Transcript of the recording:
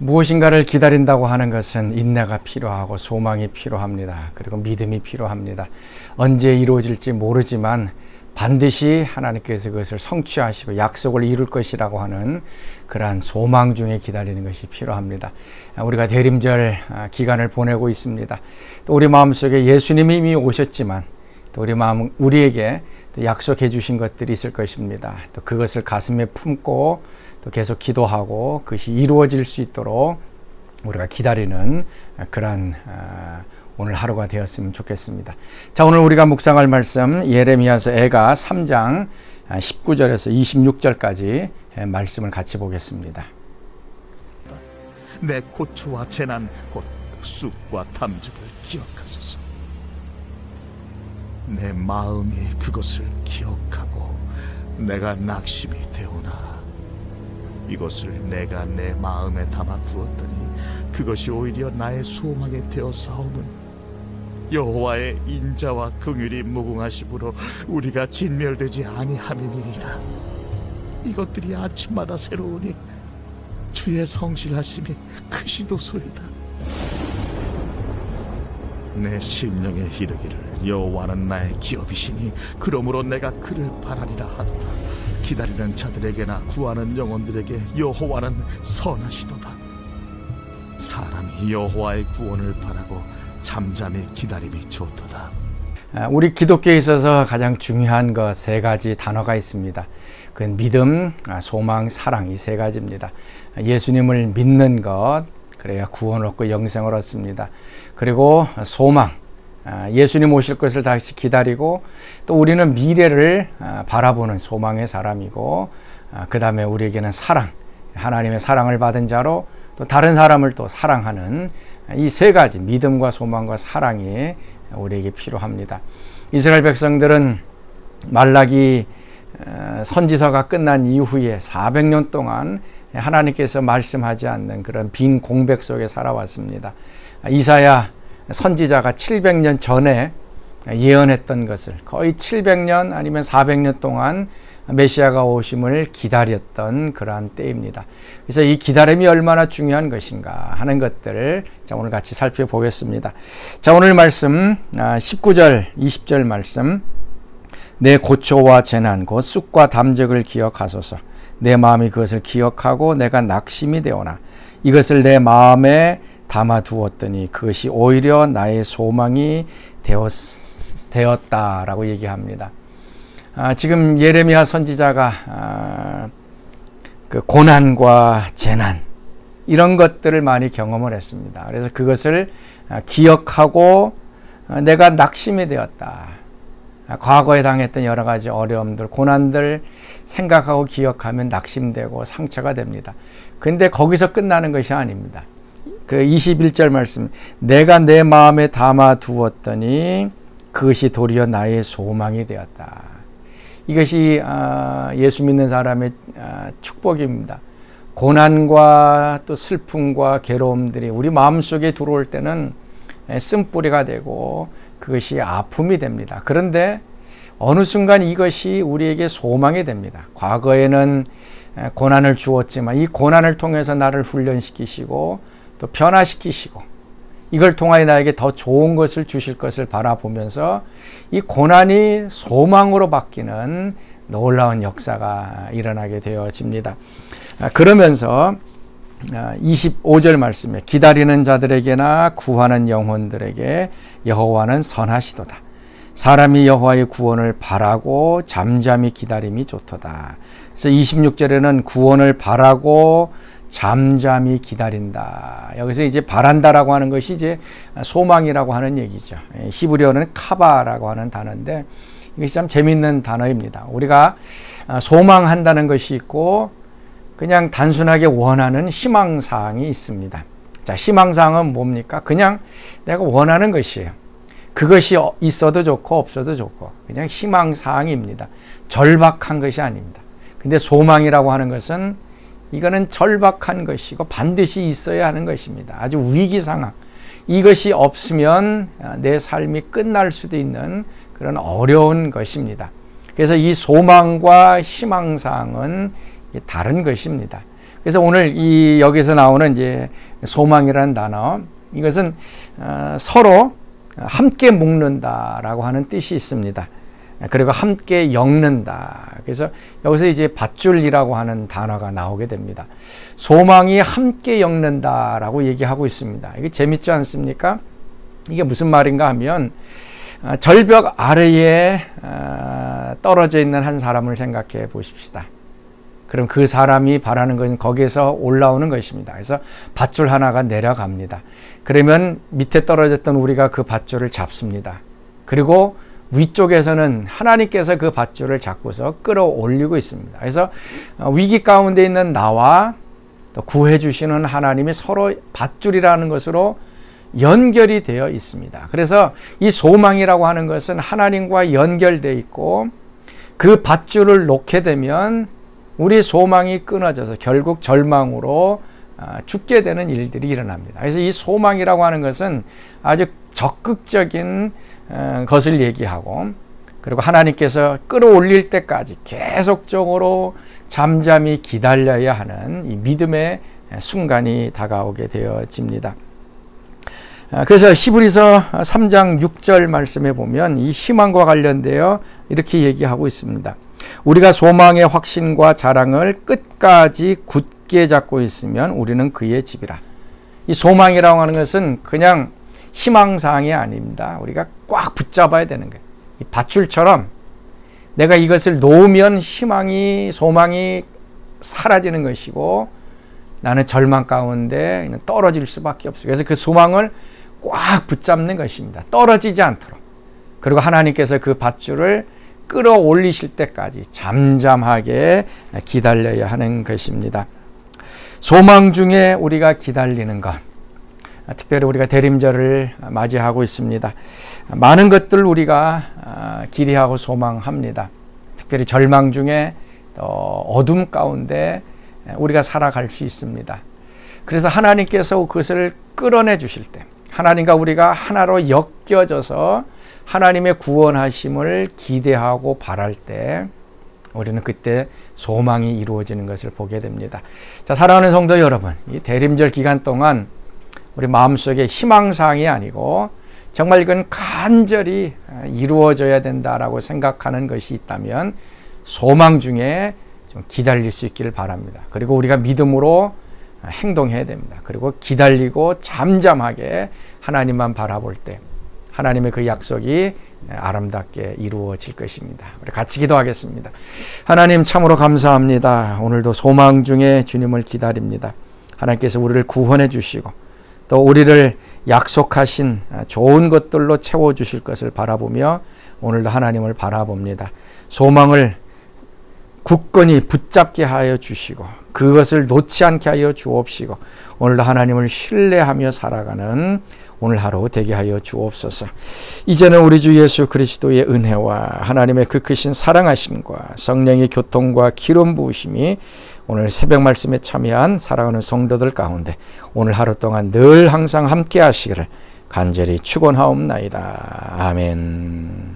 무엇인가를 기다린다고 하는 것은 인내가 필요하고 소망이 필요합니다. 그리고 믿음이 필요합니다. 언제 이루어질지 모르지만 반드시 하나님께서 그것을 성취하시고 약속을 이룰 것이라고 하는 그러한 소망 중에 기다리는 것이 필요합니다. 우리가 대림절 기간을 보내고 있습니다. 또 우리 마음속에 예수님이 이미 오셨지만 또 우리에게 또 약속해 주신 것들이 있을 것입니다. 또 그것을 가슴에 품고 또 계속 기도하고 그것이 이루어질 수 있도록 우리가 기다리는 그러한 오늘 하루가 되었으면 좋겠습니다. 자, 오늘 우리가 묵상할 말씀 예레미야서 애가 3장 19절에서 26절까지 말씀을 같이 보겠습니다. 내 고초와 재난 곧 쑥과 담즙을 기억하소서. 내 마음이 그것을 기억하고 내가 낙심이 되오나 이것을 내가 내 마음에 담아 두었더니 그것이 오히려 나의 소망이 되어 싸움은 여호와의 인자와 긍휼이 무궁하심으로 우리가 진멸되지 아니함이니이다. 이것들이 아침마다 새로우니 주의 성실하심이 크시도소이다. 내 심령에 이르기를 여호와는 나의 기업이시니 그러므로 내가 그를 바라리라 하노라. 기다리는 자들에게나 구하는 영혼들에게 여호와는 선하시도다. 사람이 여호와의 구원을 바라고 잠잠히 기다림이 좋도다. 우리 기독교에 있어서 가장 중요한 것 세 가지 단어가 있습니다. 그건 믿음, 소망, 사랑, 이 세 가지입니다. 예수님을 믿는 것, 그래야 구원을 얻고 영생을 얻습니다. 그리고 소망, 예수님 오실 것을 다시 기다리고 또 우리는 미래를 바라보는 소망의 사람이고, 그 다음에 우리에게는 사랑, 하나님의 사랑을 받은 자로 또 다른 사람을 또 사랑하는 이 세 가지 믿음과 소망과 사랑이 우리에게 필요합니다. 이스라엘 백성들은 말라기 선지서가 끝난 이후에 400년 동안 하나님께서 말씀하지 않는 그런 빈 공백 속에 살아왔습니다. 이사야 선지자가 700년 전에 예언했던 것을 거의 700년 아니면 400년 동안 메시아가 오심을 기다렸던 그러한 때입니다. 그래서 이 기다림이 얼마나 중요한 것인가 하는 것들을 오늘 같이 살펴보겠습니다. 자, 오늘 말씀 19절 20절 말씀. 내 고초와 재난 곧 쑥과 담적을 기억하소서. 내 마음이 그것을 기억하고 내가 낙심이 되오나 이것을 내 마음에 담아두었더니 그것이 오히려 나의 소망이 되었다라고 얘기합니다. 지금 예레미야 선지자가 그 고난과 재난 이런 것들을 많이 경험을 했습니다. 그래서 그것을 기억하고 내가 낙심이 되었다. 과거에 당했던 여러 가지 어려움들, 고난들 생각하고 기억하면 낙심되고 상처가 됩니다. 근데 거기서 끝나는 것이 아닙니다. 그 21절 말씀, 내가 내 마음에 담아 두었더니 그것이 도리어 나의 소망이 되었다. 이것이 예수 믿는 사람의 축복입니다. 고난과 또 슬픔과 괴로움들이 우리 마음속에 들어올 때는 쓴뿌리가 되고 그것이 아픔이 됩니다. 그런데 어느 순간 이것이 우리에게 소망이 됩니다. 과거에는 고난을 주었지만 이 고난을 통해서 나를 훈련시키시고 또 변화시키시고 이걸 통하여 나에게 더 좋은 것을 주실 것을 바라보면서 이 고난이 소망으로 바뀌는 놀라운 역사가 일어나게 되어집니다. 그러면서 25절 말씀에 기다리는 자들에게나 구하는 영혼들에게 여호와는 선하시도다. 사람이 여호와의 구원을 바라고 잠잠히 기다림이 좋도다. 그래서 26절에는 구원을 바라고 잠잠히 기다린다. 여기서 이제 바란다라고 하는 것이 이제 소망이라고 하는 얘기죠. 히브리어는 카바라고 하는 단어인데 이것이 참 재밌는 단어입니다. 우리가 소망한다는 것이 있고 그냥 단순하게 원하는 희망사항이 있습니다. 자, 희망사항은 뭡니까? 그냥 내가 원하는 것이에요. 그것이 있어도 좋고 없어도 좋고 그냥 희망사항입니다. 절박한 것이 아닙니다. 근데 소망이라고 하는 것은 이거는 절박한 것이고 반드시 있어야 하는 것입니다. 아주 위기상황. 이것이 없으면 내 삶이 끝날 수도 있는 그런 어려운 것입니다. 그래서 이 소망과 희망사항은 다른 것입니다. 그래서 오늘 여기서 나오는 이제 소망이라는 단어, 이것은 서로 함께 묶는다라고 하는 뜻이 있습니다. 그리고 함께 엮는다. 그래서 여기서 이제 밧줄이라고 하는 단어가 나오게 됩니다. 소망이 함께 엮는다라고 얘기하고 있습니다. 이게 재밌지 않습니까? 이게 무슨 말인가 하면 절벽 아래에 떨어져 있는 한 사람을 생각해 보십시다. 그럼 그 사람이 바라는 것은 거기에서 올라오는 것입니다. 그래서 밧줄 하나가 내려갑니다. 그러면 밑에 떨어졌던 우리가 그 밧줄을 잡습니다. 그리고 위쪽에서는 하나님께서 그 밧줄을 잡고서 끌어올리고 있습니다. 그래서 위기 가운데 있는 나와 또 구해주시는 하나님이 서로 밧줄이라는 것으로 연결이 되어 있습니다. 그래서 이 소망이라고 하는 것은 하나님과 연결되어 있고, 그 밧줄을 놓게 되면 우리 소망이 끊어져서 결국 절망으로 죽게 되는 일들이 일어납니다. 그래서 이 소망이라고 하는 것은 아주 적극적인 것을 얘기하고, 그리고 하나님께서 끌어올릴 때까지 계속적으로 잠잠히 기다려야 하는 이 믿음의 순간이 다가오게 되어집니다. 그래서 히브리서 3장 6절 말씀에 보면 이 희망과 관련되어 이렇게 얘기하고 있습니다. 우리가 소망의 확신과 자랑을 끝까지 굳게 잡고 있으면 우리는 그의 집이라. 이 소망이라고 하는 것은 그냥 희망사항이 아닙니다. 우리가 꽉 붙잡아야 되는 거예요. 이 밧줄처럼 내가 이것을 놓으면 소망이 사라지는 것이고, 나는 절망 가운데 떨어질 수밖에 없어요. 그래서 그 소망을 꽉 붙잡는 것입니다. 떨어지지 않도록. 그리고 하나님께서 그 밧줄을 끌어올리실 때까지 잠잠하게 기다려야 하는 것입니다. 소망 중에 우리가 기다리는 것, 특별히 우리가 대림절을 맞이하고 있습니다. 많은 것들 우리가 기대하고 소망합니다. 특별히 절망 중에 또 어둠 가운데 우리가 살아갈 수 있습니다. 그래서 하나님께서 그것을 끌어내 주실 때, 하나님과 우리가 하나로 엮여져서 하나님의 구원하심을 기대하고 바랄 때, 우리는 그때 소망이 이루어지는 것을 보게 됩니다. 자, 사랑하는 성도 여러분, 이 대림절 기간 동안 우리 마음속에 희망사항이 아니고 정말 이건 간절히 이루어져야 된다라고 생각하는 것이 있다면 소망 중에 좀 기다릴 수 있기를 바랍니다. 그리고 우리가 믿음으로 행동해야 됩니다. 그리고 기다리고 잠잠하게 하나님만 바라볼 때 하나님의 그 약속이 아름답게 이루어질 것입니다. 우리 같이 기도하겠습니다. 하나님, 참으로 감사합니다. 오늘도 소망 중에 주님을 기다립니다. 하나님께서 우리를 구원해 주시고 또 우리를 약속하신 좋은 것들로 채워주실 것을 바라보며 오늘도 하나님을 바라봅니다. 소망을 굳건히 붙잡게 하여 주시고 그것을 놓지 않게 하여 주옵시고 오늘도 하나님을 신뢰하며 살아가는 오늘 하루 되게 하여 주옵소서. 이제는 우리 주 예수 그리스도의 은혜와 하나님의 그 크신 사랑하심과 성령의 교통과 기름 부으심이 오늘 새벽 말씀에 참여한 사랑하는 성도들 가운데 오늘 하루 동안 늘 항상 함께 하시기를 간절히 축원하옵나이다. 아멘.